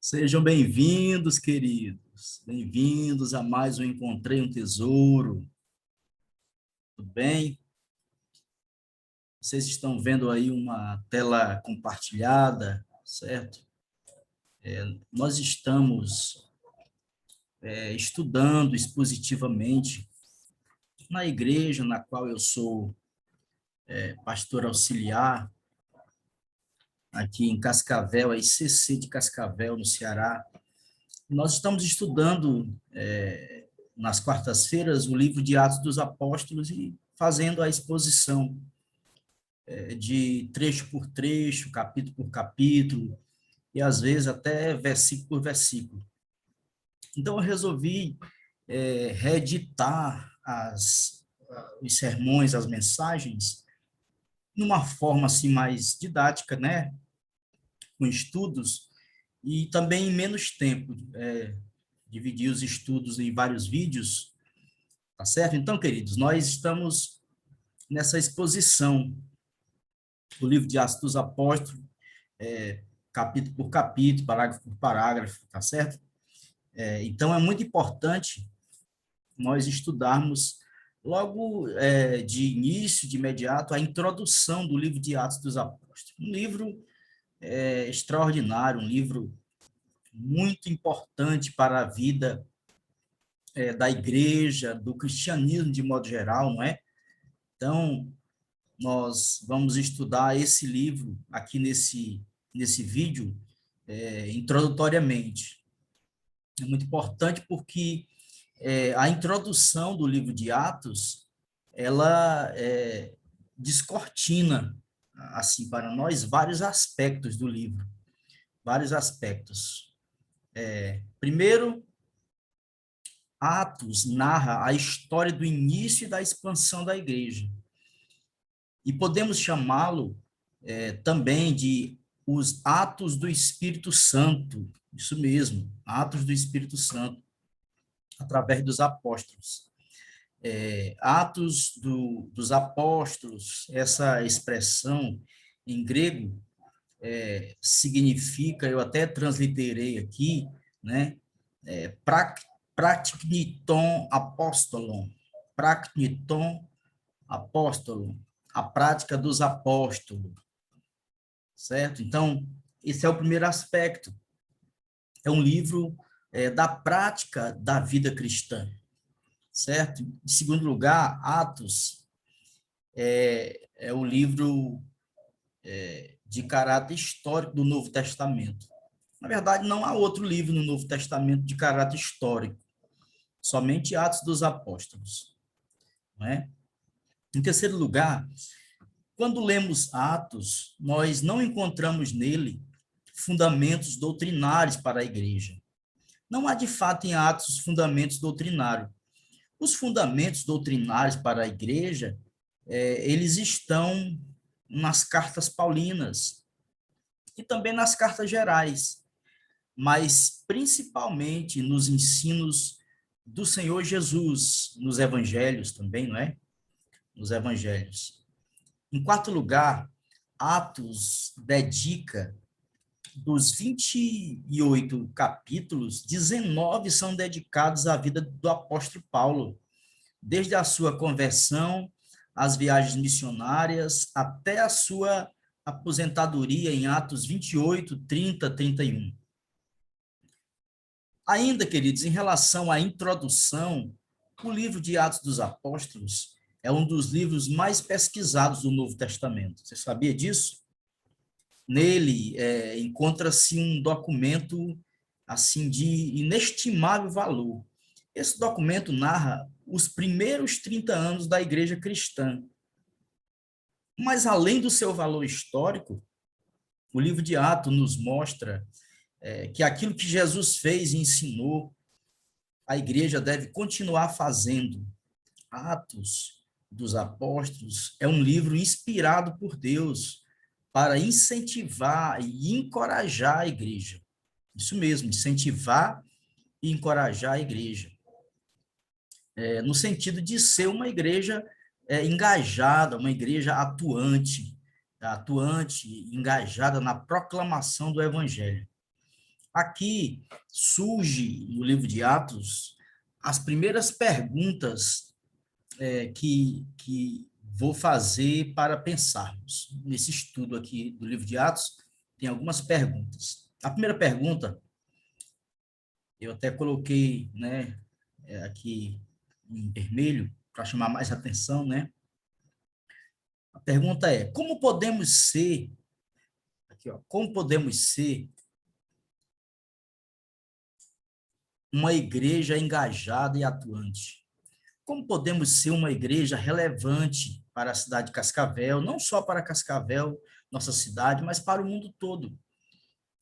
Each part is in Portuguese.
Sejam bem-vindos, queridos. Bem-vindos a mais um Encontrei um Tesouro. Tudo bem? Vocês estão vendo aí uma tela compartilhada, certo? Nós estamos estudando expositivamente na igreja na qual eu sou pastor auxiliar, aqui em Cascavel, a ICC de Cascavel, no Ceará. Nós estamos estudando nas quartas-feiras o livro de Atos dos Apóstolos e fazendo a exposição de trecho por trecho, capítulo por capítulo, e às vezes até versículo por versículo. Então eu resolvi reeditar os sermões, as mensagens, numa forma assim mais didática, né? Com estudos, e também em menos tempo. Dividir os estudos em vários vídeos, tá certo? Então, queridos, nós estamos nessa exposição do livro de Atos dos Apóstolos, capítulo por capítulo, parágrafo por parágrafo, tá certo? Então, é muito importante nós estudarmos logo de início, de imediato, a introdução do livro de Atos dos Apóstolos. Um livro extraordinário, um livro muito importante para a vida da igreja, do cristianismo de modo geral, não é? Então, nós vamos estudar esse livro aqui nesse vídeo, introdutoriamente. É muito importante porque a introdução do livro de Atos, ela descortina, assim, para nós, vários aspectos do livro, vários aspectos. Primeiro, Atos narra a história do início e da expansão da igreja. E podemos chamá-lo também de os Atos do Espírito Santo, isso mesmo, Atos do Espírito Santo, através dos apóstolos. Dos Apóstolos, essa expressão em grego significa, eu até transliterei aqui, né, prakniton apostolon, prakniton apóstolo, a prática dos apóstolos, certo? Então, esse é o primeiro aspecto. É um livro da prática da vida cristã, certo? Em segundo lugar, Atos é o livro de caráter histórico do Novo Testamento. Na verdade, não há outro livro no Novo Testamento de caráter histórico, somente Atos dos Apóstolos, não é? Em terceiro lugar, quando lemos Atos, nós não encontramos nele fundamentos doutrinários para a igreja. Não há, de fato, em Atos fundamentos doutrinários. Os fundamentos doutrinários para a igreja, eles estão nas cartas paulinas e também nas cartas gerais, mas principalmente nos ensinos do Senhor Jesus, nos evangelhos também, não é? Nos evangelhos. Em quarto lugar, Atos dedica dos 28 capítulos, 19 são dedicados à vida do apóstolo Paulo, desde a sua conversão, as viagens missionárias, até a sua aposentadoria em Atos 28, 30, 31. Ainda, queridos, em relação à introdução, o livro de Atos dos Apóstolos é um dos livros mais pesquisados do Novo Testamento. Você sabia disso? Nele encontra-se um documento assim de inestimável valor. Esse documento narra os primeiros 30 anos da igreja cristã. Mas, além do seu valor histórico, o livro de Atos nos mostra que aquilo que Jesus fez e ensinou, a igreja deve continuar fazendo. Atos dos Apóstolos é um livro inspirado por Deus para incentivar e encorajar a igreja. Isso mesmo, incentivar e encorajar a igreja. No sentido de ser uma igreja engajada, uma igreja atuante, engajada na proclamação do evangelho. Aqui surge, no livro de Atos, as primeiras perguntas que vou fazer para pensarmos. Nesse estudo aqui do livro de Atos, tem algumas perguntas. A primeira pergunta, eu até coloquei, né, aqui em vermelho, para chamar mais atenção, né? A pergunta é: como podemos ser, aqui, ó, como podemos ser uma igreja engajada e atuante? Como podemos ser uma igreja relevante para a cidade de Cascavel, não só para Cascavel, nossa cidade, mas para o mundo todo?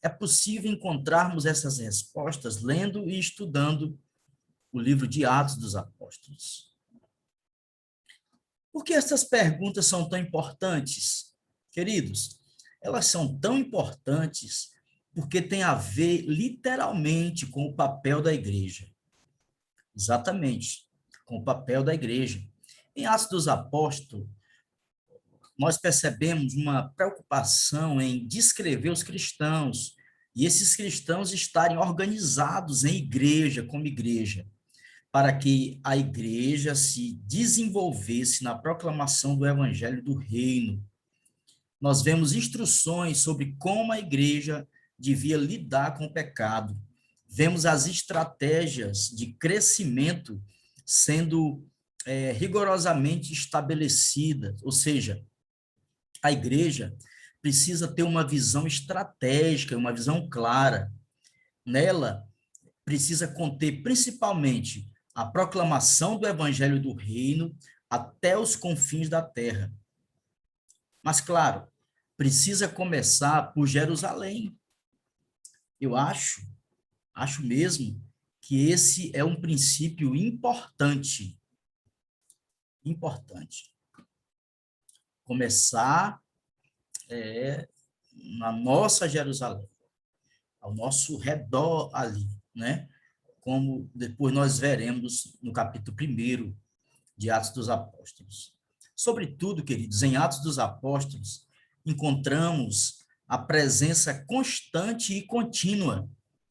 É possível encontrarmos essas respostas lendo e estudando o livro de Atos dos Apóstolos. Por que essas perguntas são tão importantes? Queridos, elas são tão importantes porque tem a ver literalmente com o papel da igreja. Exatamente, com o papel da igreja. Em Atos dos Apóstolos, nós percebemos uma preocupação em descrever os cristãos, e esses cristãos estarem organizados em igreja, como igreja, para que a igreja se desenvolvesse na proclamação do evangelho do reino. Nós vemos instruções sobre como a igreja devia lidar com o pecado. Vemos as estratégias de crescimento sendo rigorosamente estabelecidas, ou seja, a igreja precisa ter uma visão estratégica, uma visão clara. Nela, precisa conter principalmente a proclamação do evangelho do reino até os confins da terra. Mas, claro, precisa começar por Jerusalém. Eu acho mesmo que esse é um princípio importante. Importante. Começar na nossa Jerusalém, ao nosso redor ali, né? Como depois nós veremos no capítulo 1 de Atos dos Apóstolos. Sobretudo, queridos, em Atos dos Apóstolos, encontramos a presença constante e contínua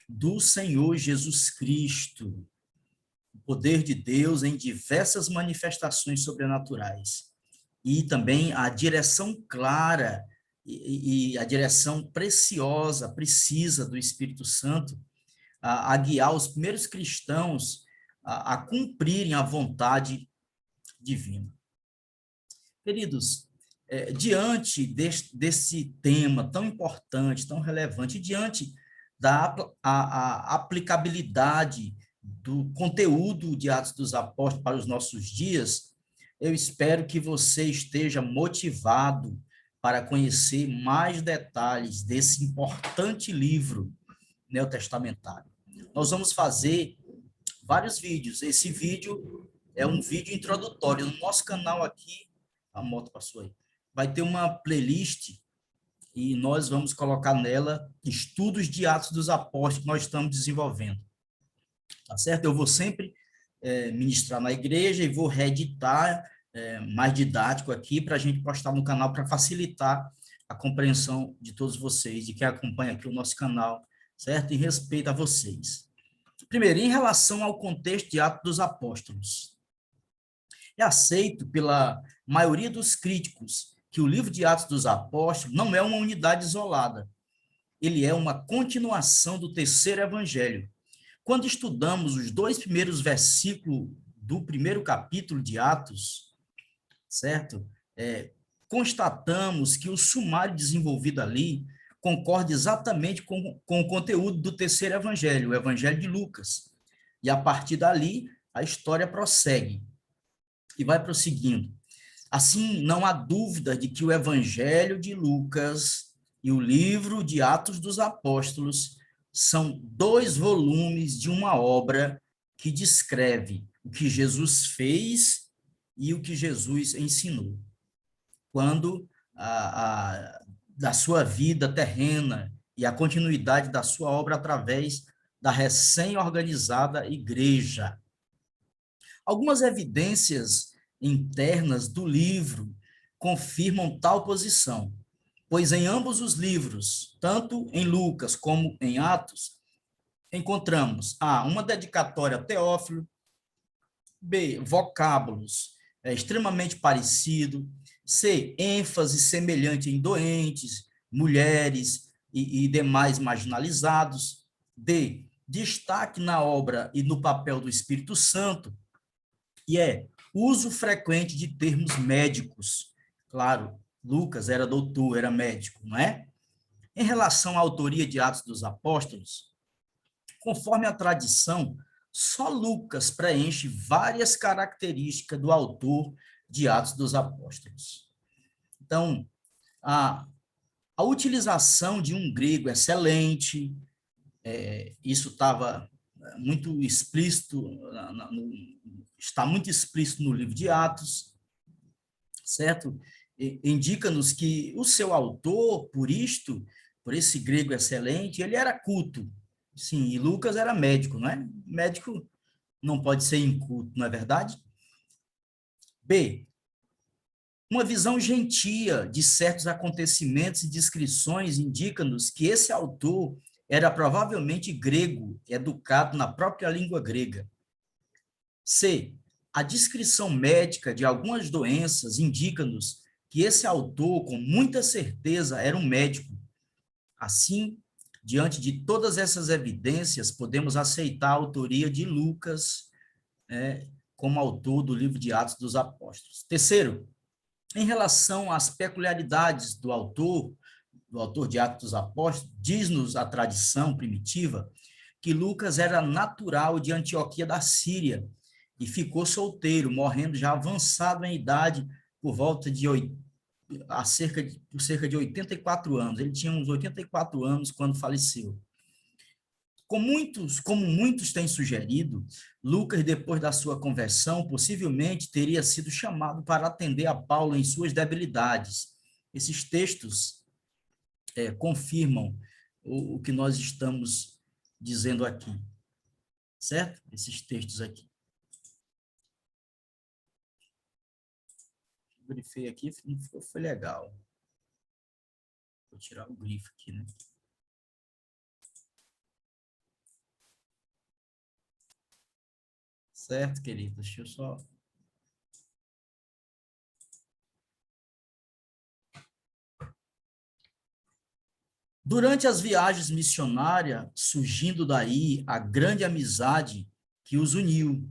do Senhor Jesus Cristo, o poder de Deus em diversas manifestações sobrenaturais, e também a direção clara e a direção preciosa, precisa do Espírito Santo a guiar os primeiros cristãos a cumprirem a vontade divina. Queridos, diante desse tema tão importante, tão relevante, diante da a aplicabilidade do conteúdo de Atos dos Apóstolos para os nossos dias, eu espero que você esteja motivado para conhecer mais detalhes desse importante livro neotestamentário. Nós vamos fazer vários vídeos. Esse vídeo é um vídeo introdutório. No nosso canal aqui, a moto passou aí, vai ter uma playlist e nós vamos colocar nela estudos de Atos dos Apóstolos que nós estamos desenvolvendo. Tá certo? Eu vou sempre ministrar na igreja e vou reeditar mais didático aqui para a gente postar no canal para facilitar a compreensão de todos vocês, de quem acompanha aqui o nosso canal, certo? Em respeito a vocês. Primeiro, em relação ao contexto de Atos dos Apóstolos. É aceito pela maioria dos críticos que o livro de Atos dos Apóstolos não é uma unidade isolada. Ele é uma continuação do terceiro evangelho. Quando estudamos os 2 primeiros versículos do primeiro capítulo de Atos, certo? Constatamos que o sumário desenvolvido ali concorda exatamente com o conteúdo do terceiro evangelho, o evangelho de Lucas. E a partir dali, a história prossegue e vai prosseguindo. Assim, não há dúvida de que o evangelho de Lucas e o livro de Atos dos Apóstolos são 2 volumes de uma obra que descreve o que Jesus fez e o que Jesus ensinou. Quando da sua vida terrena e a continuidade da sua obra através da recém-organizada igreja. Algumas evidências internas do livro confirmam tal posição, pois em ambos os livros, tanto em Lucas como em Atos, encontramos A, uma dedicatória a Teófilo, B, vocábulos extremamente parecidos, C, ênfase semelhante em doentes, mulheres e demais marginalizados, D, destaque na obra e no papel do Espírito Santo, e uso frequente de termos médicos. Claro, Lucas era doutor, era médico, não é? Em relação à autoria de Atos dos Apóstolos, conforme a tradição, só Lucas preenche várias características do autor de Atos dos Apóstolos. Então, a utilização de um grego excelente, isso estava muito explícito, está muito explícito no livro de Atos, certo? Indica-nos que o seu autor, por esse grego excelente, ele era culto. Sim, e Lucas era médico, não é? Médico não pode ser inculto, não é verdade? B, uma visão gentia de certos acontecimentos e descrições indica-nos que esse autor era provavelmente grego, educado na própria língua grega. C, a descrição médica de algumas doenças indica-nos que esse autor, com muita certeza, era um médico. Assim, diante de todas essas evidências, podemos aceitar a autoria de Lucas como autor do livro de Atos dos Apóstolos. Terceiro, em relação às peculiaridades do autor de Atos dos Apóstolos, diz-nos a tradição primitiva que Lucas era natural de Antioquia da Síria e ficou solteiro, morrendo já avançado em idade por volta de cerca de 84 anos. Ele tinha uns 84 anos quando faleceu. Como muitos têm sugerido, Lucas, depois da sua conversão, possivelmente teria sido chamado para atender a Paulo em suas debilidades. Esses textos confirmam o que nós estamos dizendo aqui, certo? Esses textos aqui. Eu grifei aqui, foi legal. Vou tirar o grifo aqui, né? Certo, querido? Deixa eu só... Durante as viagens missionárias, surgindo daí a grande amizade que os uniu,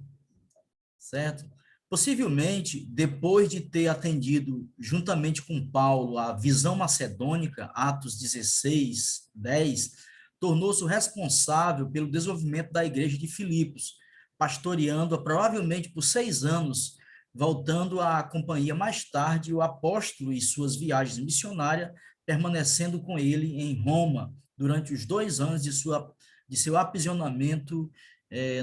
certo? Possivelmente, depois de ter atendido, juntamente com Paulo, a visão macedônica, Atos 16, 10, tornou-se o responsável pelo desenvolvimento da igreja de Filipos, pastoreando-a provavelmente por 6 anos, voltando à companhia mais tarde o apóstolo e suas viagens missionárias, permanecendo com ele em Roma durante os 2 anos de seu aprisionamento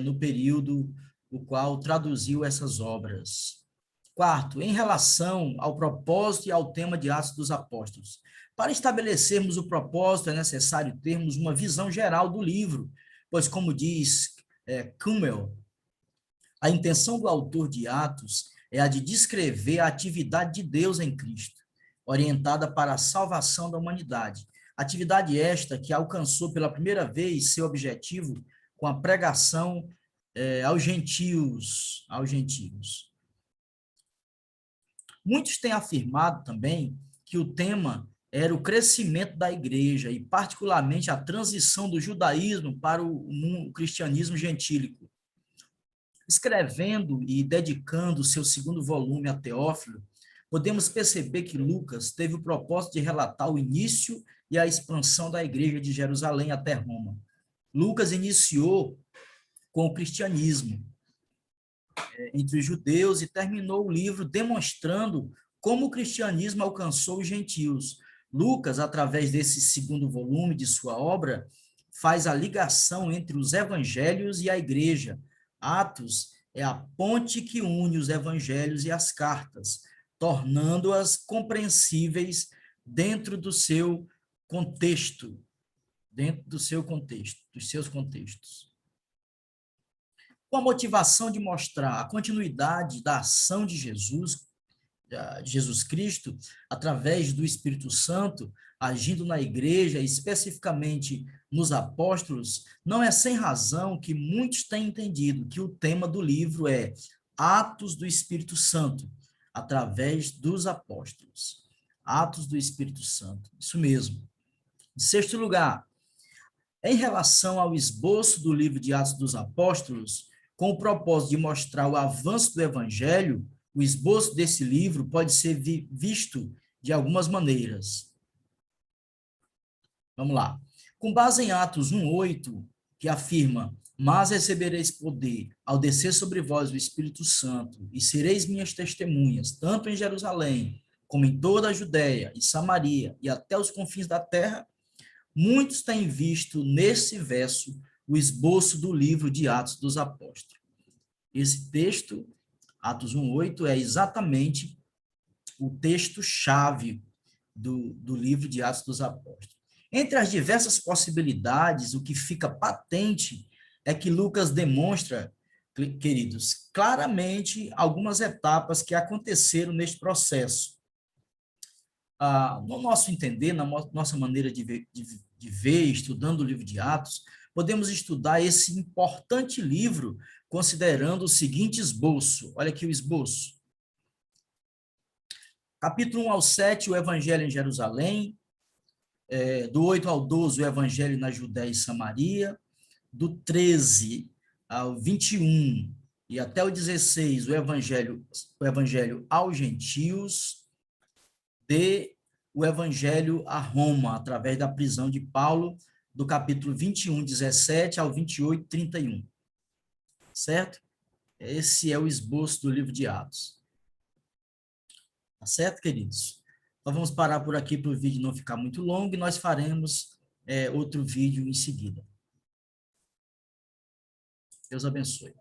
no período o qual traduziu essas obras. Quarto, em relação ao propósito e ao tema de Atos dos Apóstolos. Para estabelecermos o propósito, é necessário termos uma visão geral do livro, pois, como diz Kummel, a intenção do autor de Atos é a de descrever a atividade de Deus em Cristo, orientada para a salvação da humanidade. Atividade esta que alcançou pela primeira vez seu objetivo com a pregação aos gentios. Muitos têm afirmado também que o tema era o crescimento da igreja e particularmente a transição do judaísmo para o cristianismo gentílico. Escrevendo e dedicando seu segundo volume a Teófilo, podemos perceber que Lucas teve o propósito de relatar o início e a expansão da igreja de Jerusalém até Roma. Lucas iniciou com o cristianismo entre os judeus e terminou o livro demonstrando como o cristianismo alcançou os gentios. Lucas, através desse segundo volume de sua obra, faz a ligação entre os evangelhos e a igreja. Atos é a ponte que une os evangelhos e as cartas, tornando-as compreensíveis dentro do seu contexto, dos seus contextos. Com a motivação de mostrar a continuidade da ação de Jesus Cristo, através do Espírito Santo, agindo na igreja, especificamente nos apóstolos, não é sem razão que muitos têm entendido que o tema do livro é Atos do Espírito Santo, através dos apóstolos. Atos do Espírito Santo, isso mesmo. Em sexto lugar, em relação ao esboço do livro de Atos dos Apóstolos, com o propósito de mostrar o avanço do evangelho, o esboço desse livro pode ser visto de algumas maneiras. Vamos lá. Com base em Atos 1:8, que afirma: "Mas recebereis poder ao descer sobre vós o Espírito Santo, e sereis minhas testemunhas, tanto em Jerusalém, como em toda a Judéia e Samaria, e até os confins da terra", muitos têm visto nesse verso o esboço do livro de Atos dos Apóstolos. Esse texto, Atos 1:8, é exatamente o texto-chave do livro de Atos dos Apóstolos. Entre as diversas possibilidades, o que fica patente é que Lucas demonstra, queridos, claramente algumas etapas que aconteceram neste processo. No nosso entender, na nossa maneira de ver, estudando o livro de Atos, podemos estudar esse importante livro considerando o seguinte esboço. Olha aqui o esboço. Capítulo 1 ao 7, o Evangelho em Jerusalém. Do 8 ao 12, o Evangelho na Judéia e Samaria. Do 13 ao 21 e até o 16, o Evangelho aos gentios. O Evangelho a Roma, através da prisão de Paulo, do capítulo 21, 17 ao 28, 31. Certo? Esse é o esboço do livro de Atos. Tá certo, queridos? Então, vamos parar por aqui para o vídeo não ficar muito longo e nós faremos outro vídeo em seguida. Deus abençoe.